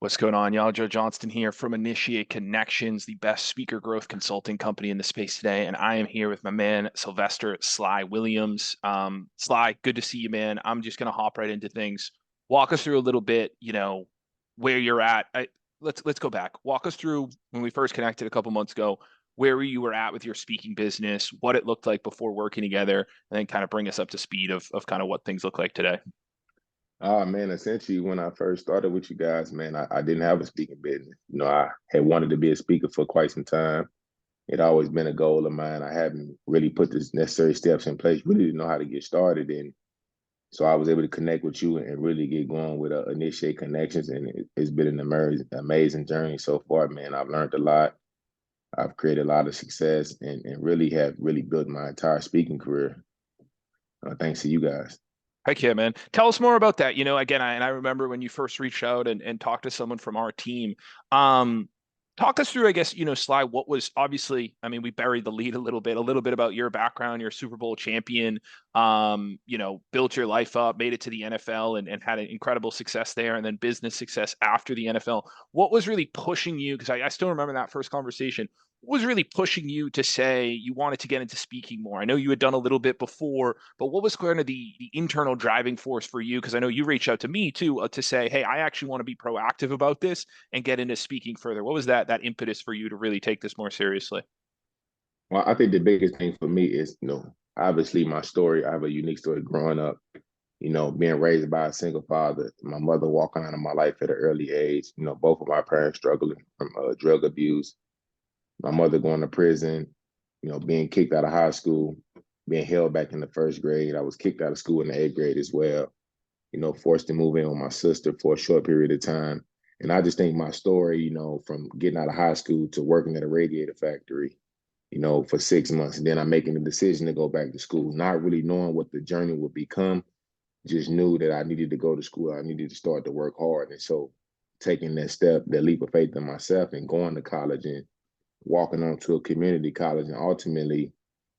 What's going on, y'all? Joe Johnston here from Initiate Connections, the best speaker growth consulting company in the space today. And I am here with my man, Sylvester Sly Williams. Sly, good to see you, man. I'm just going to hop right into things. Walk us through a little bit, where you're at. Let's go back. Walk us through when we first connected a couple months ago, where you were at with your speaking business, what it looked like before working together, and then kind of bring us up to speed of kind of what things look like today. Man, essentially, when I first started with you guys, man, I didn't have a speaking business. I had wanted to be a speaker for quite some time. It always been a goal of mine. I haven't really put the necessary steps in place, really didn't know how to get started. And so I was able to connect with you and really get going with Initiate Connections. And it's been an amazing journey so far, man. I've learned a lot. I've created a lot of success and really have really built my entire speaking career, thanks to you guys. Heck yeah, man. Tell us more about that. Again, I remember when you first reached out and talked to someone from our team. Um, Talk us through, I guess, Sly, what was obviously, I mean, we buried the lead a little bit about your background, you're a Super Bowl champion, built your life up, made it to the NFL and had an incredible success there, and then business success after the NFL. What was really pushing you? Because I still remember that first conversation. What was really pushing you to say you wanted to get into speaking more? I know you had done a little bit before, but what was kind of the internal driving force for you? Because I know you reached out to me too to say, hey, I actually want to be proactive about this and get into speaking further. What was that impetus for you to really take this more seriously? Well, I think the biggest thing for me is, obviously my story. I have a unique story growing up, being raised by a single father, my mother walking out of my life at an early age, both of my parents struggling from drug abuse, my mother going to prison, being kicked out of high school, being held back in the first grade. I was kicked out of school in the eighth grade as well, forced to move in with my sister for a short period of time. And I just think my story, from getting out of high school to working at a radiator factory, for 6 months. And then I'm making the decision to go back to school, not really knowing what the journey would become, just knew that I needed to go to school. I needed to start to work hard. And so taking that step, that leap of faith in myself and going to college and walking on to a community college and ultimately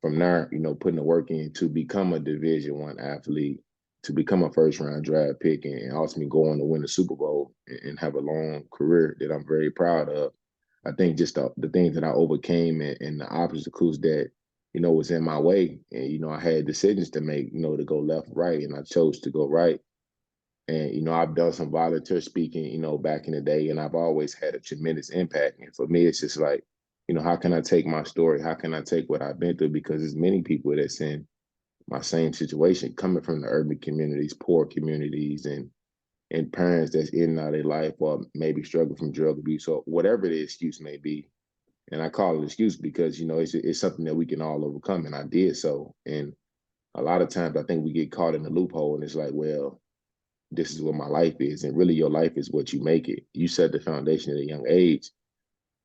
from there, putting the work in to become a Division I athlete, to become a first round draft pick and ultimately go on to win the Super Bowl and have a long career that I'm very proud of. I think just the things that I overcame and the obstacles that, was in my way. And, I had decisions to make, to go left, right, and I chose to go right. And, I've done some volunteer speaking, back in the day, and I've always had a tremendous impact. And for me, it's just like, how can I take my story? How can I take what I've been through? Because there's many people that's in my same situation, coming from the urban communities, poor communities, and parents that's in and out of their life or maybe struggle from drug abuse or whatever the excuse may be. And I call it excuse because, it's something that we can all overcome. And I did so. And a lot of times I think we get caught in the loophole and it's like, well, this is what my life is. And really your life is what you make it. You set the foundation at a young age.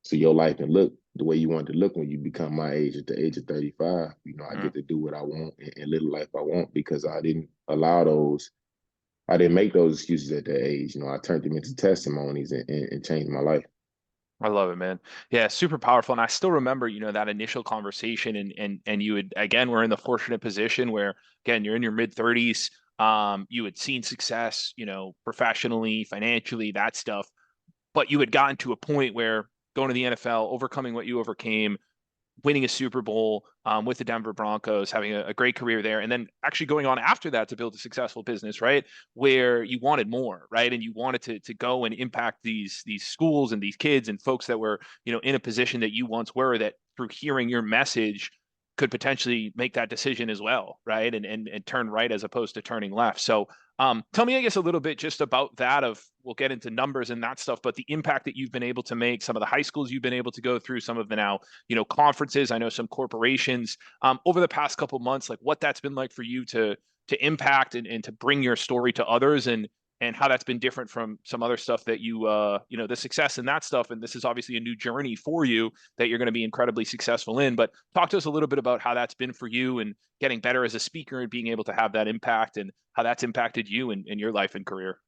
So your life can look the way you want it to look when you become my age at the age of 35. I Mm. get to do what I want and live the life I want because I didn't make those excuses at that age. I turned them into testimonies and changed my life. I love it, man. Yeah, super powerful. And I still remember, that initial conversation and you had again we're in the fortunate position where again you're in your mid 30s. You had seen success, professionally, financially, that stuff, but you had gotten to a point where going to the NFL, overcoming what you overcame, winning a Super Bowl with the Denver Broncos, having a great career there, and then actually going on after that to build a successful business, right? Where you wanted more, right? And you wanted to go and impact these schools and these kids and folks that were, in a position that you once were, that through hearing your message could potentially make that decision as well, right? And turn right as opposed to turning left. So tell me, I guess, a little bit just about that of, we'll get into numbers and that stuff, but the impact that you've been able to make, some of the high schools you've been able to go through, some of the now, conferences, I know some corporations over the past couple months, like what that's been like for you to impact and to bring your story to others and how that's been different from some other stuff that the success and that stuff. And this is obviously a new journey for you that you're going to be incredibly successful in. But talk to us a little bit about how that's been for you and getting better as a speaker and being able to have that impact and how that's impacted you in your life and career.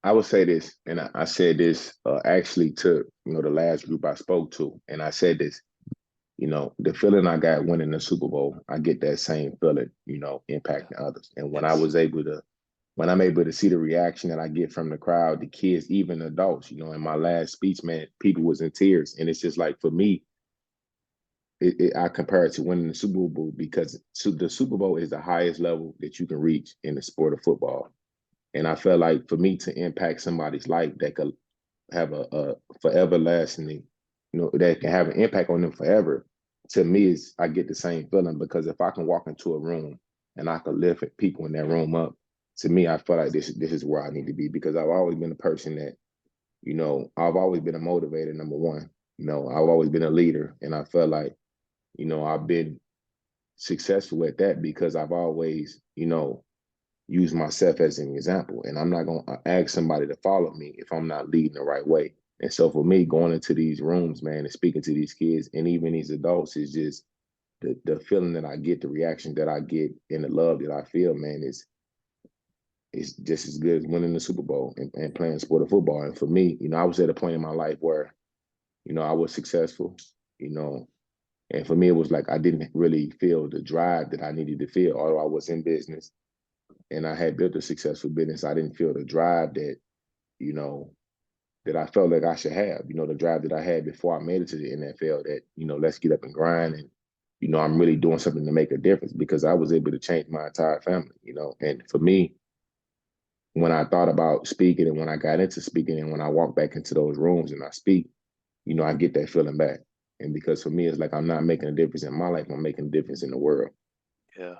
I would say this, and I said this actually to the last group I spoke to, and I said this. The feeling I got winning the Super Bowl, I get that same feeling, impacting others. And when I Yes. was able to when I'm able to see the reaction that I get from the crowd, the kids, even adults, in my last speech, man, people was in tears. And it's just like, for me, I compare it to winning the Super Bowl because the Super Bowl is the highest level that you can reach in the sport of football. And I felt like for me to impact somebody's life that could have a forever lasting, that can have an impact on them forever. To me, is I get the same feeling because if I can walk into a room and I can lift people in that room up, to me, I feel like this is where I need to be because I've always been a person that, I've always been a motivator, number one. I've always been a leader, and I felt like, I've been successful at that because I've always, use myself as an example. And I'm not going to ask somebody to follow me if I'm not leading the right way. And so for me, going into these rooms, man, and speaking to these kids and even these adults is just the feeling that I get, the reaction that I get, and the love that I feel, man, is just as good as winning the Super Bowl and playing sport of football. And for me, I was at a point in my life where, I was successful, you know, and for me, it was like I didn't really feel the drive that I needed to feel, although I was in business and I had built a successful business. I didn't feel the drive that, you know, that I felt like I should have, the drive that I had before I made it to the NFL that, let's get up and grind and, I'm really doing something to make a difference because I was able to change my entire family, and for me, when I thought about speaking and when I got into speaking and when I walk back into those rooms and I speak, I get that feeling back. And because for me, it's like I'm not making a difference in my life, I'm making a difference in the world. Yeah.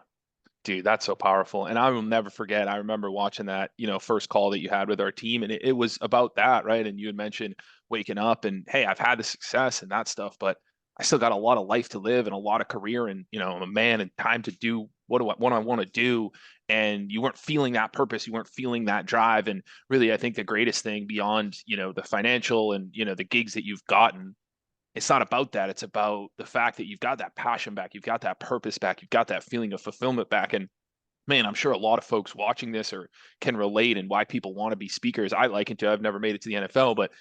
Dude, that's so powerful. And I will never forget. I remember watching that, first call that you had with our team, and it was about that, right? And you had mentioned waking up and, hey, I've had the success and that stuff, but I still got a lot of life to live and a lot of career, and I'm a man and time to do what I want to do. And you weren't feeling that purpose, you weren't feeling that drive. And really, I think the greatest thing beyond, the financial and, the gigs that you've gotten, it's not about that. It's about the fact that you've got that passion back, you've got that purpose back, you've got that feeling of fulfillment back. And man, I'm sure a lot of folks watching this or can relate and why people want to be speakers. I liken to, I've never made it to the NFL, but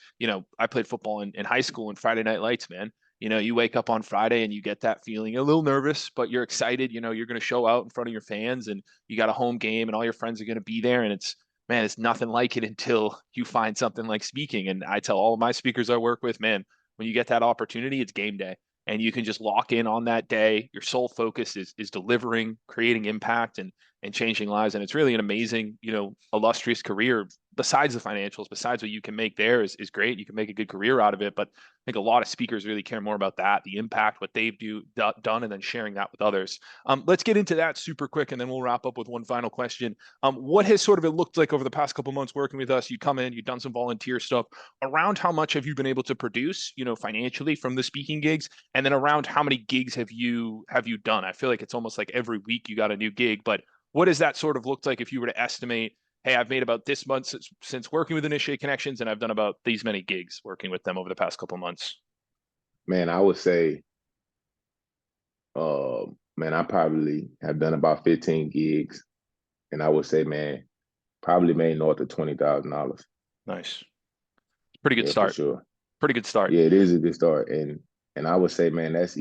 I played football in high school and Friday night lights, man. You wake up on Friday and you get that feeling a little nervous, but you're excited. You're going to show out in front of your fans and you got a home game and all your friends are going to be there. And man, it's nothing like it until you find something like speaking. And I tell all of my speakers I work with, man, when you get that opportunity, it's game day and you can just lock in on that day. Your sole focus is delivering, creating impact and changing lives. And it's really an amazing, illustrious career. Besides the financials, besides what you can make there is great. You can make a good career out of it. But I think a lot of speakers really care more about that, the impact, what they've done, and then sharing that with others. Let's get into that super quick, and then we'll wrap up with one final question. What has sort of it looked like over the past couple of months working with us? You come in, you've done some volunteer stuff. Around how much have you been able to produce, financially from the speaking gigs, and then around how many gigs have you done? I feel like it's almost like every week you got a new gig, but what does that sort of look like if you were to estimate, hey, I've made about this much since working with Initiate Connections, and I've done about these many gigs working with them over the past couple of months? Man, I would say, man, I probably have done about 15 gigs, and I would say, man, probably made north of $20,000. Nice. Pretty good Yeah, for start. sure. Pretty good start. Yeah, it is a good start, and I would say, man, that's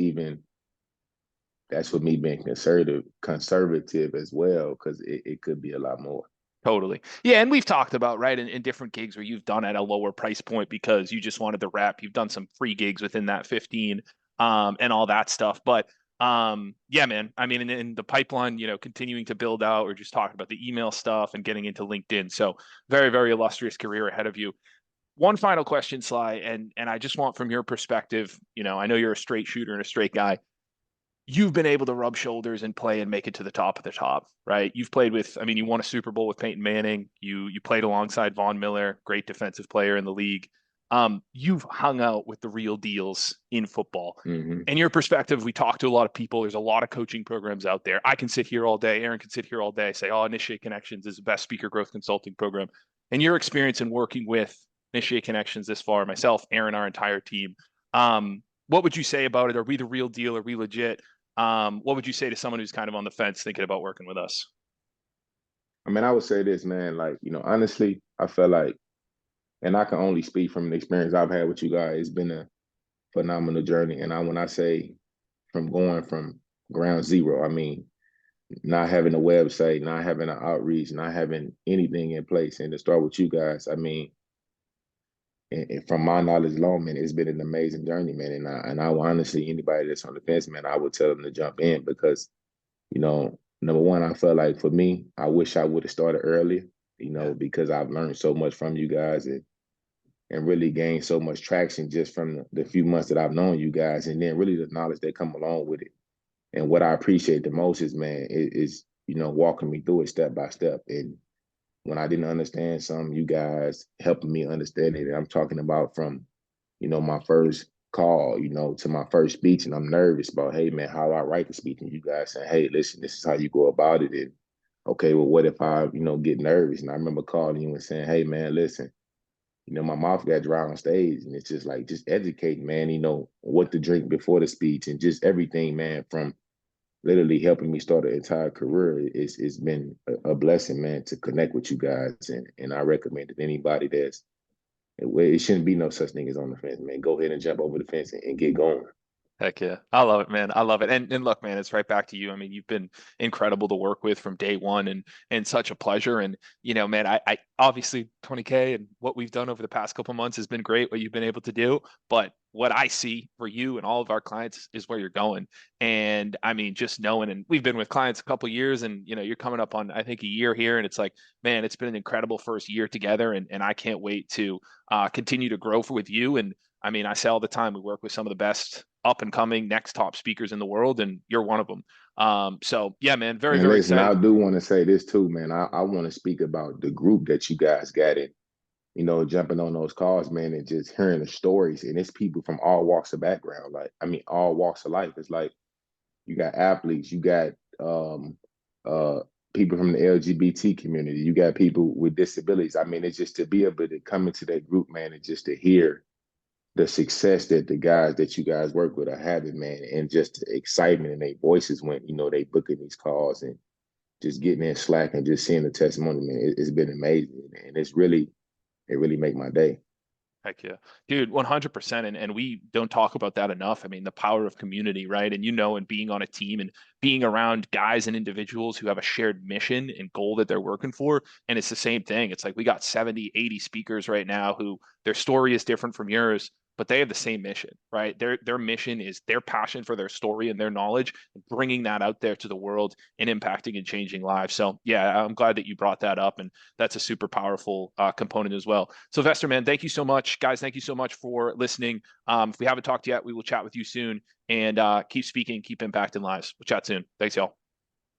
for me being conservative as well, because it could be a lot more. Totally. Yeah, and we've talked about, right, in different gigs where you've done at a lower price point because you just wanted the rep. You've done some free gigs within that 15 and all that stuff. But yeah, man, I mean, in the pipeline, continuing to build out, we're just talking about the email stuff and getting into LinkedIn. So very, very illustrious career ahead of you. One final question, Sly, and I just want from your perspective, I know you're a straight shooter and a straight guy. You've been able to rub shoulders and play and make it to the top of the top, right? You've played with, I mean, you won a Super Bowl with Peyton Manning. You played alongside Von Miller, great defensive player in the league. You've hung out with the real deals in football. Hmm. In your perspective, we talk to a lot of people. There's a lot of coaching programs out there. I can sit here all day. Aaron can sit here all day, say, oh, Initiate Connections is the best speaker growth consulting program. And your experience in working with Initiate Connections this far, myself, Aaron, our entire team, what would you say about it? Are we the real deal? Are we legit? What would you say to someone who's kind of on the fence thinking about working with us? I mean, I would say this, man, like, honestly, I feel like, and I can only speak from the experience I've had with you guys. It's been a phenomenal journey. And when I say from going from ground zero, I mean, not having a website, not having an outreach, not having anything in place. And to start with you guys, I mean, and from my knowledge alone, man, it's been an amazing journey, man. And I honestly, anybody that's on the fence, man, I would tell them to jump in because, number one, I felt like for me, I wish I would have started earlier, Yeah. because I've learned so much from you guys and really gained so much traction just from the few months that I've known you guys, and then really the knowledge that come along with it. And what I appreciate the most is, man, is walking me through it step by step. And when I didn't understand something, you guys helping me understand it. And I'm talking about from, my first call, to my first speech, and I'm nervous about, hey man, how do I write the speech? And you guys saying, hey, listen, this is how you go about it. And okay, well, what if I, get nervous? And I remember calling you and saying, hey man, listen, my mouth got dry on stage, and it's just like just educating, man, what to drink before the speech and just everything, man, from literally helping me start an entire career. It's been a blessing, man, to connect with you guys, and I recommend that anybody that's it shouldn't be no such thing as on the fence, man. Go ahead and jump over the fence and get going. Heck yeah. I love it, man. I love it. And look, man, it's right back to you. I mean, you've been incredible to work with from day one and such a pleasure. And, man, I obviously 20K and what we've done over the past couple months has been great, what you've been able to do. But what I see for you and all of our clients is where you're going. And I mean, just knowing, and we've been with clients a couple years and, you're coming up on, I think, a year here. And it's like, man, it's been an incredible first year together. And I can't wait to continue to grow with you. And I mean, I say all the time, we work with some of the best up and coming next top speakers in the world, and you're one of them. So yeah, man, very, And very listen, I excited. do want to say this too, man. I want to speak about the group that you guys got in, jumping on those calls, man, and just hearing the stories. And it's people from all walks of background, like, I mean, all walks of life. It's like you got athletes, you got uh people from the LGBT community, you got people with disabilities. I mean, it's just to be able to come into that group, man, and just to hear the success that the guys that you guys work with are having, man, and just the excitement in their voices when, they booking these calls and just getting in slack and just seeing the testimony, man, it's been amazing. And it really make my day. Heck yeah. Dude, 100%. And we don't talk about that enough. I mean, the power of community, right? And and being on a team and being around guys and individuals who have a shared mission and goal that they're working for. And it's the same thing. It's like we got 70, 80 speakers right now who their story is different from yours, but they have the same mission, right? Their mission is their passion for their story and their knowledge, bringing that out there to the world and impacting and changing lives. So yeah, I'm glad that you brought that up. And that's a super powerful component as well. Sylvester, man, thank you so much. Guys, thank you so much for listening. If we haven't talked yet, we will chat with you soon and keep speaking, keep impacting lives. We'll chat soon. Thanks, y'all.